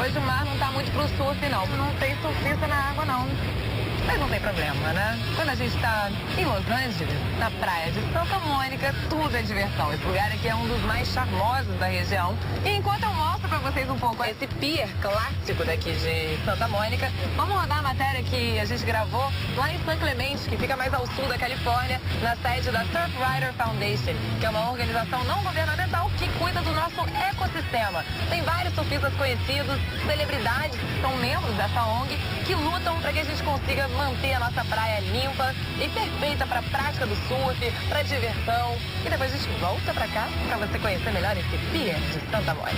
Hoje o mar não tá muito pro surf, não. Não tem surfista na água, não. Mas não tem problema, né? Quando a gente está em Los Angeles, na praia de Santa Mônica, tudo é diversão. Esse lugar aqui é um dos mais charmosos da região. E enquanto eu mostro pra vocês um pouco esse pier clássico daqui de Santa Mônica, vamos rodar a matéria que a gente gravou lá em San Clemente, que fica mais ao sul da Califórnia, na sede da Surfrider Foundation, que é uma organização não governamental que cuida do nosso ecossistema. Tem vários surfistas conhecidos, celebridades que são membros dessa ONG, que lutam para que a gente consiga manter a nossa praia limpa e perfeita para a prática do surf, para diversão. E depois a gente volta para cá para você conhecer melhor esse pier de Santa Mônica.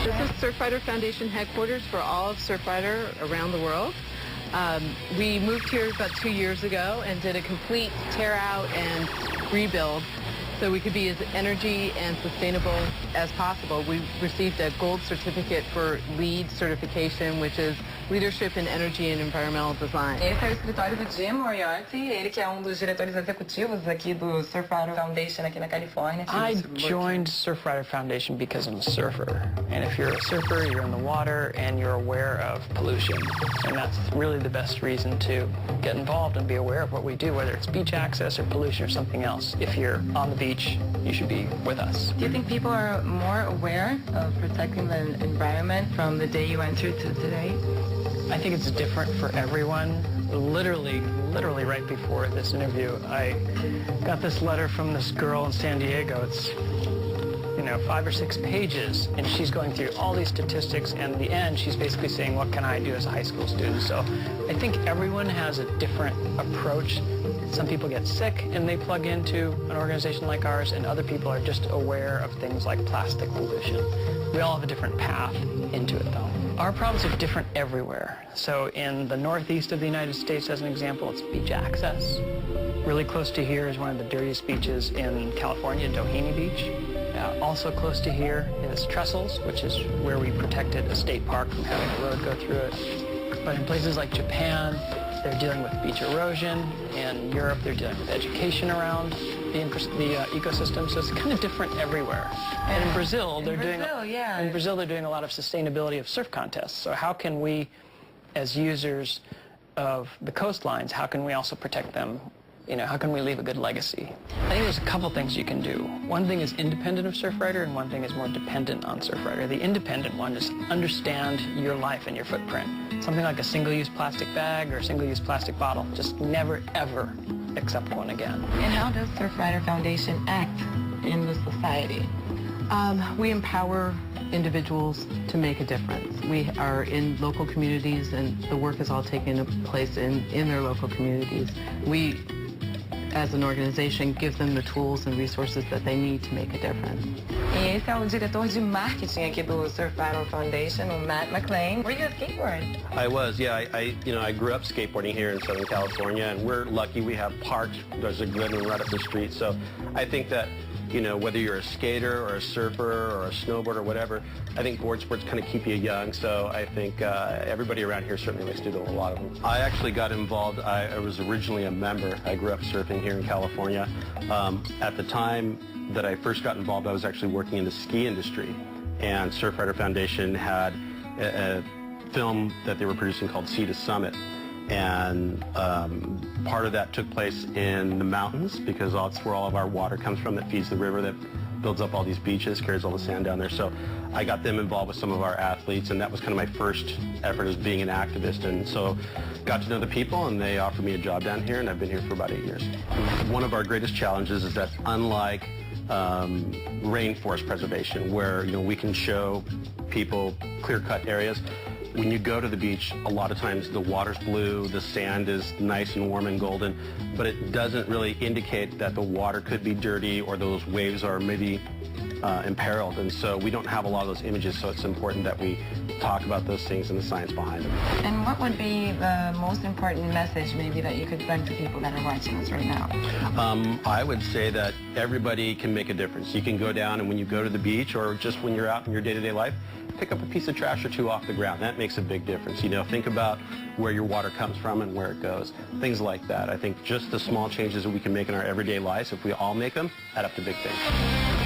This is Surfrider Foundation headquarters for all of Surfrider around the world. We moved here about 2 years ago and did a complete tear out and rebuild so we could be as energy and sustainable as possible. We received a gold certificate for LEED certification, which is Leadership in Energy and Environmental Design. Esse é o escritório do Jim Moriarty, ele que é um dos diretores executivos aqui do Surfrider Foundation aqui na Califórnia. I joined Surfrider Foundation because I'm a surfer. And if you're a surfer, you're in the water and you're aware of pollution. And that's really the best reason to get involved and be aware of what we do, whether it's beach access or pollution or something else. If you're on the beach, you should be with us. Do you think people are more aware of protecting the environment from the day you entered to today? I think it's different for everyone. Literally right before this interview, I got this letter from this girl in San Diego. It's, 5 or 6 pages, and she's going through all these statistics, and in the end, she's basically saying, what can I do as a high school student? So I think everyone has a different approach. Some people get sick and they plug into an organization like ours, and other people are just aware of things like plastic pollution. We all have a different path into it, though. Our problems are different everywhere. So in the northeast of the United States, as an example, it's beach access. Really close to here is one of the dirtiest beaches in California, Doheny Beach. Also close to here is Trestles, which is where we protected a state park from having a road go through it. But in places like Japan, they're dealing with beach erosion. In Europe, they're dealing with education around the ecosystem. So it's kind of different everywhere. And in Brazil, they're doing a lot of sustainability of surf contests. So how can we, as users of the coastlines, how can we also protect them? How can we leave a good legacy? I think there's a couple things you can do. One thing is independent of Surfrider, and one thing is more dependent on Surfrider. The independent one is understand your life and your footprint. Something like a single-use plastic bag or a single-use plastic bottle. Just never, ever accept one again. And how does Surfrider Foundation act in the society? We empower individuals to make a difference. We are in local communities, and the work is all taking place in their local communities. We, as an organization, give them the tools and resources that they need to make a difference. E esse é o diretor de marketing aqui do Surfrider Foundation, o Matt McLean. Were you a skateboarder? I was, yeah. I grew up skateboarding here in Southern California, and we're lucky we have parks. There's a good one right up the street. So I think that, whether you're a skater or a surfer or a snowboarder or whatever, I think board sports kind of keep you young. So I think everybody around here certainly likes to do a lot of them. I actually got involved. I was originally a member. I grew up surfing here in California. At the time that I first got involved, I was actually working in the ski industry. And Surfrider Foundation had a film that they were producing called Sea to Summit. And part of that took place in the mountains, because that's where all of our water comes from that feeds the river that builds up all these beaches, carries all the sand down there. So I got them involved with some of our athletes, and that was kind of my first effort as being an activist. And so got to know the people, and they offered me a job down here, and I've been here for about 8 years. One of our greatest challenges is that unlike rainforest preservation, where we can show people clear-cut areas, when you go to the beach, a lot of times the water's blue, the sand is nice and warm and golden, but it doesn't really indicate that the water could be dirty or those waves are maybe imperiled. And so we don't have a lot of those images, so it's important that we talk about those things and the science behind them. And what would be the most important message maybe that you could send to people that are watching us right now? I would say that everybody can make a difference. You can go down, and when you go to the beach or just when you're out in your day-to-day life, pick up a piece of trash or two off the ground. That makes a big difference. Think about where your water comes from and where it goes. Things like that. I think just the small changes that we can make in our everyday lives, if we all make them, add up to big things.